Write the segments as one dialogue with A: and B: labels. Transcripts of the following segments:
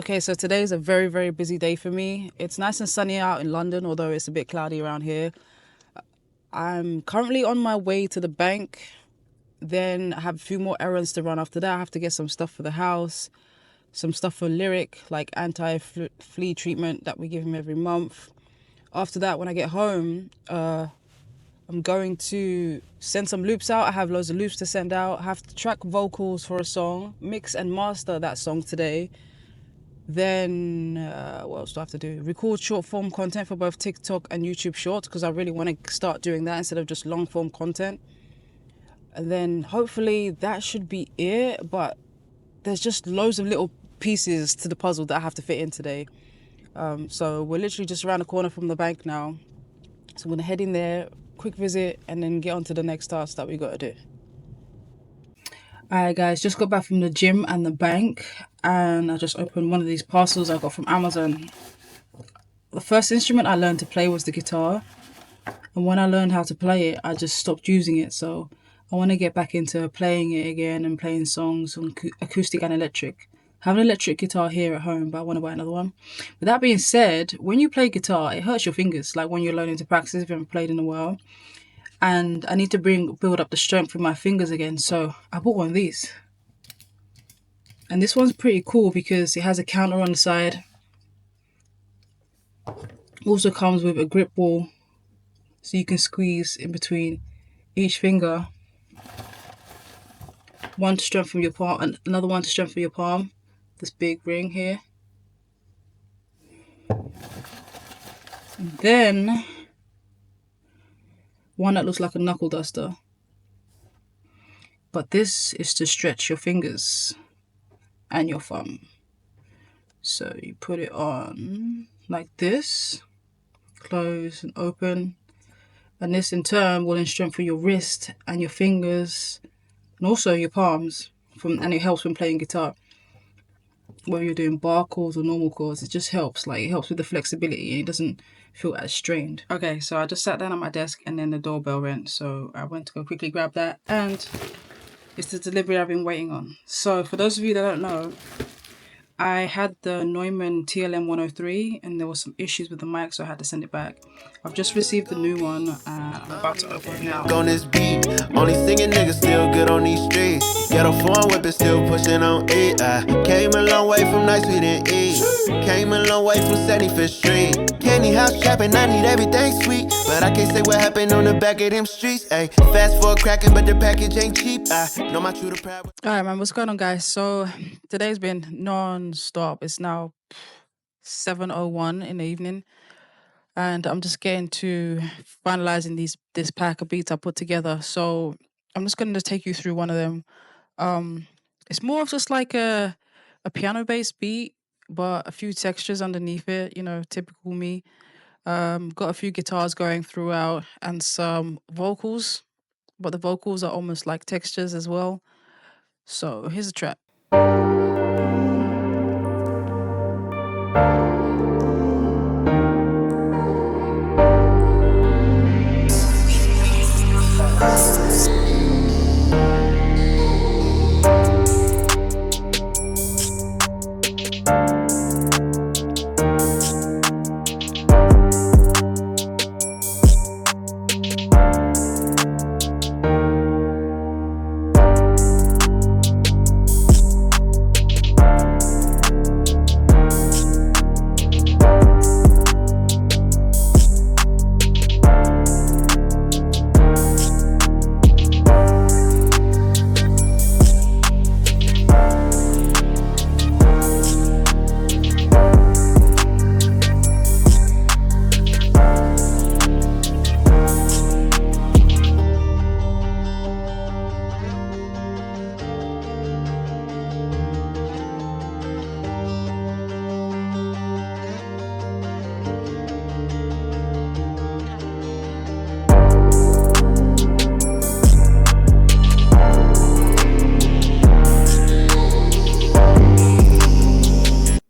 A: Okay, so today is a very, very busy day for me. It's nice and sunny out in London, although it's a bit cloudy around here. I'm currently on my way to the bank. Then I have a few more errands to run after that. I have to get some stuff for the house, some stuff for Lyric, like anti-flea treatment that we give him every month. After that, when I get home, I'm going to send some loops out. I have loads of loops to send out. I have to track vocals for a song, mix and master that song today. Then what else do I have to do? Record short form content for both TikTok and YouTube Shorts, because I really want to start doing that instead of just long form content. And then hopefully that should be it. But there's just loads of little pieces to the puzzle that I have to fit in today. So we're literally just around the corner from the bank now. So I'm going to head in there, quick visit, and then get on to the next task that we got to do. Alright guys, just got back from the gym and the bank, and I just opened one of these parcels I got from Amazon. The first instrument I learned to play was the guitar, and when I learned how to play it, I just stopped using it. So I want to get back into playing it again and playing songs on acoustic and electric. I have an electric guitar here at home, but I want to buy another one. With that being said, when you play guitar, it hurts your fingers, like when you're learning to practice if you haven't played in a while. And I need to build up the strength with my fingers again, so I bought one of these. And this one's pretty cool because it has a counter on the side. Also comes with a grip ball, so you can squeeze in between each finger. One to strengthen your palm, and another one to strengthen your palm. This big ring here. And then one that looks like a knuckle duster. But this is to stretch your fingers and your thumb. So you put it on like this, close and open. And this in turn will strengthen your wrist and your fingers and also your palms. And it helps when playing guitar. Whether you're doing bar chords or normal chords, it just helps. Like, it helps with the flexibility and it doesn't feel as strained. Okay, so I just sat down at my desk and then the doorbell rang. So I went to go quickly grab that, and it's the delivery I've been waiting on. So for those of you that don't know, I had the Neumann TLM 103 and there was some issues with the mic, so I had to send it back. I've just received the new one and I'm about to open it now.
B: On this beat, only singing niggas still good on these streets. Get a foreign whip and still pushing on E. I came a long way from nights we didn't eat. Came a long way from 75th Street. Candy house trapping, I need everything sweet. But I can't say what happened on the back of them streets. Ay, fast forward cracking, but the package ain't cheap. I know my true to proud.
A: Alright man, what's going on guys? So today's been non-stop. It's now 7:01 in the evening. And I'm just getting to finalizing this pack of beats I put together. So I'm just going to take you through one of them. It's more of just like a piano-based beat, but a few textures underneath it, typical me. Got a few guitars going throughout and some vocals, but the vocals are almost like textures as well. So here's a track.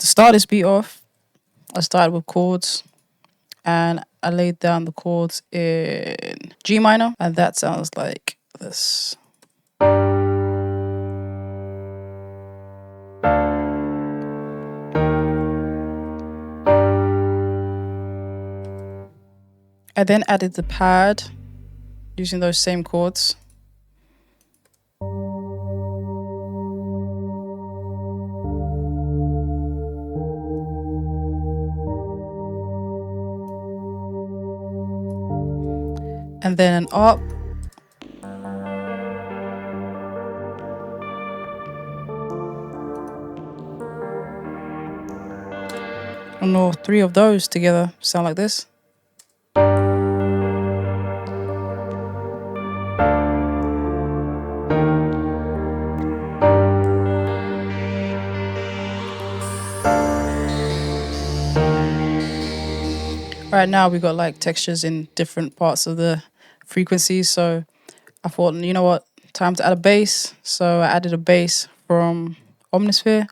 A: Start this beat off, I started with chords and I laid down the chords in G minor, and that sounds like this. I then added the pad using those same chords. And then an up. And all three of those together sound like this. Right now we got like textures in different parts of the frequencies, so I thought, you know what, time to add a bass. So I added a bass from Omnisphere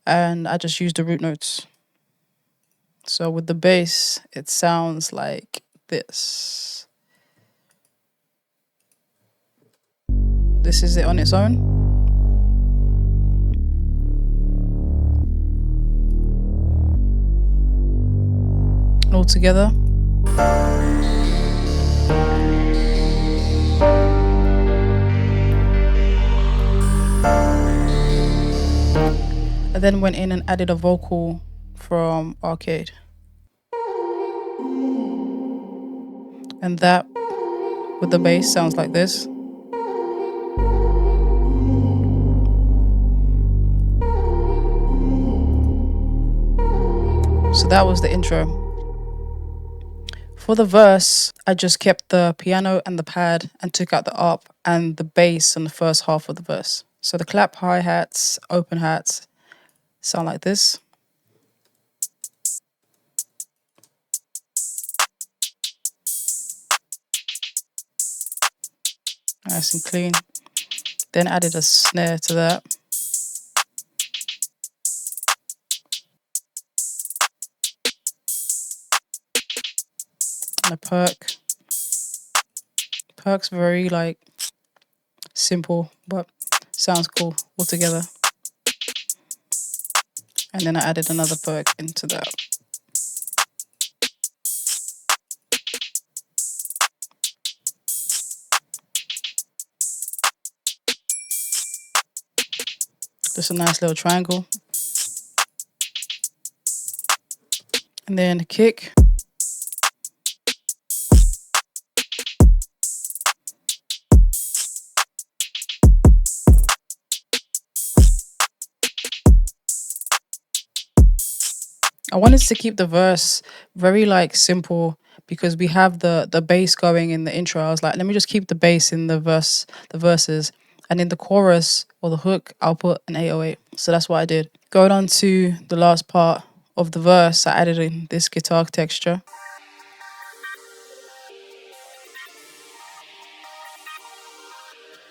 A: and I just used the root notes. So with the bass, it sounds like this. This is it on its own. All together. I then went in and added a vocal from Arcade. And that, with the bass, sounds like this. So that was the intro. For the verse, I just kept the piano and the pad and took out the up and the bass on the first half of the verse. So the clap hi-hats, open hats, sound like this. Nice and clean. Then added a snare to that. And a perk. Perk's very like simple, but sounds cool altogether. And then I added another perk into that. Just a nice little triangle. And then a kick. I wanted to keep the verse very like simple because we have the bass going in the intro. I was like, let me just keep the bass in the verses, and in the chorus or the hook, I'll put an 808. So that's what I did. Going on to the last part of the verse, I added in this guitar texture.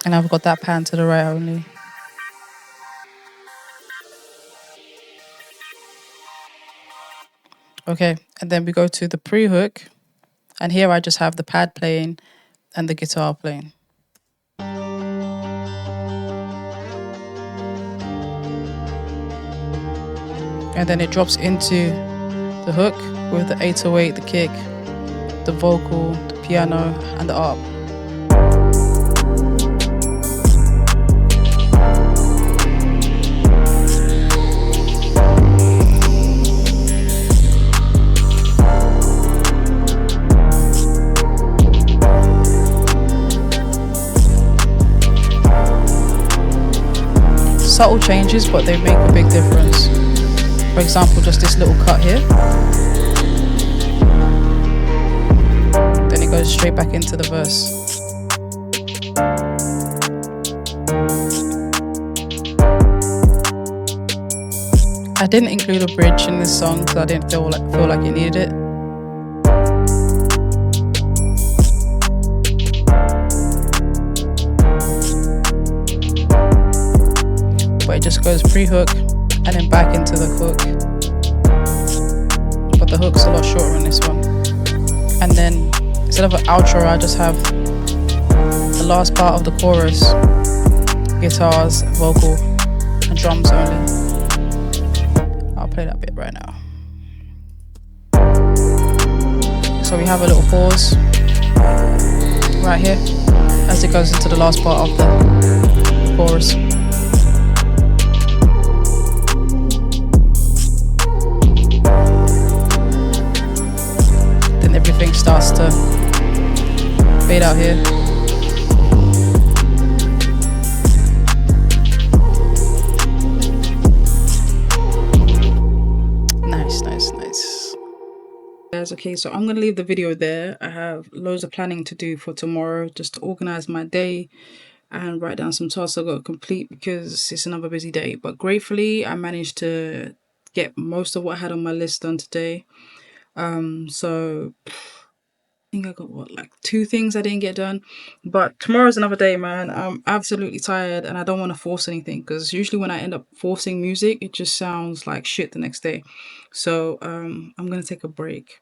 A: And I've got that pan to the right only. Okay, and then we go to the pre-hook. And here I just have the pad playing and the guitar playing. And then it drops into the hook with the 808, the kick, the vocal, the piano, and the arp. Subtle changes, but they make a big difference. For example, just this little cut here. Then it goes straight back into the verse. I didn't include a bridge in this song because I didn't feel like it needed it. But it just goes pre-hook and then back into the hook. But the hook's a lot shorter in this one. And then instead of an outro, I just have the last part of the chorus, guitars, vocal, and drums only. I'll play that bit right now. So So we have a little pause right here as it goes into the last part of the chorus. Then everything starts to fade out here. Nice. Guys, okay, so I'm gonna leave the video there. I have loads of planning to do for tomorrow, just to organize my day and write down some tasks I've got to complete because it's another busy day. But gratefully, I managed to get most of what I had on my list done today. So I think I got like 2 things I didn't get done. But tomorrow's another day, man. I'm absolutely tired and I don't want to force anything because usually when I end up forcing music, it just sounds like shit the next day. So I'm gonna take a break.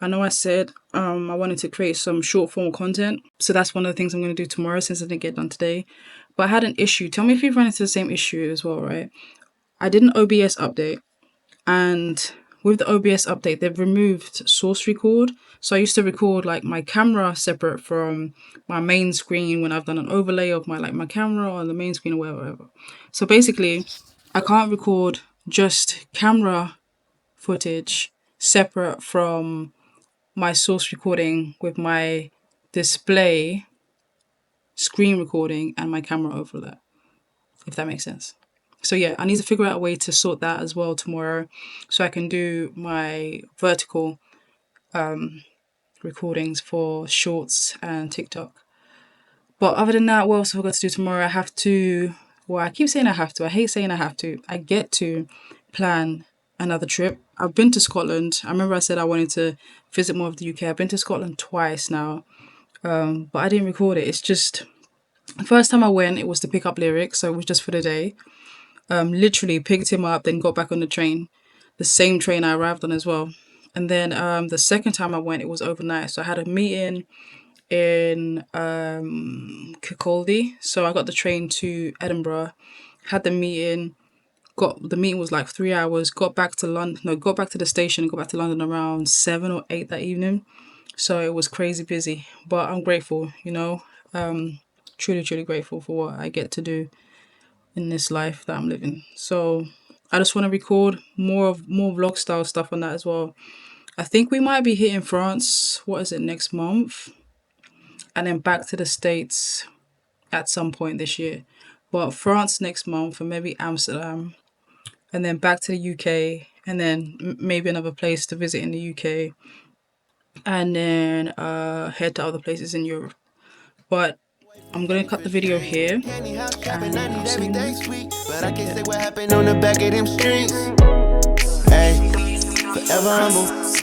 A: I know I said I wanted to create some short form content. So that's one of the things I'm going to do tomorrow since I didn't get done today. But I had an issue. Tell me if you've run into the same issue as well, right? I did an OBS update. And with the OBS update, they've removed source record. So I used to record like my camera separate from my main screen when I've done an overlay of my camera on the main screen or whatever. So basically, I can't record just camera footage separate from my source recording with my display screen recording and my camera overlay, if that makes sense. So yeah, I need to figure out a way to sort that as well tomorrow so I can do my vertical recordings for shorts and TikTok. But other than that, what else have I got to do tomorrow? I keep saying I have to. I hate saying I have to. I get to plan another trip. I've been to Scotland. I remember I said I wanted to visit more of the UK. I've been to Scotland twice now, but I didn't record it. It's just the first time I went, it was to pick up lyrics, so it was just for the day. Literally picked him up, then got back on the train, the same train I arrived on as well. And then the second time I went, it was overnight. So I had a meeting in Kirkcaldy. So I got the train to Edinburgh, had the meeting. The meeting was like 3 hours. Got back to London. No, got back to the station. Got back to London around 7 or 8 that evening. So it was crazy busy. But I'm grateful. Truly grateful for what I get to do in this life that I'm living. So I just want to record more vlog style stuff on that as well. I think we might be hitting France. What is it, next month? And then back to the States at some point this year. But France next month and maybe Amsterdam. And then back to the UK. And then maybe another place to visit in the UK. And then head to other places in Europe. But I'm gonna cut the video here. And I'll see you next week.
B: But I can't say what happened on the back of them streets. Hey, forever humble.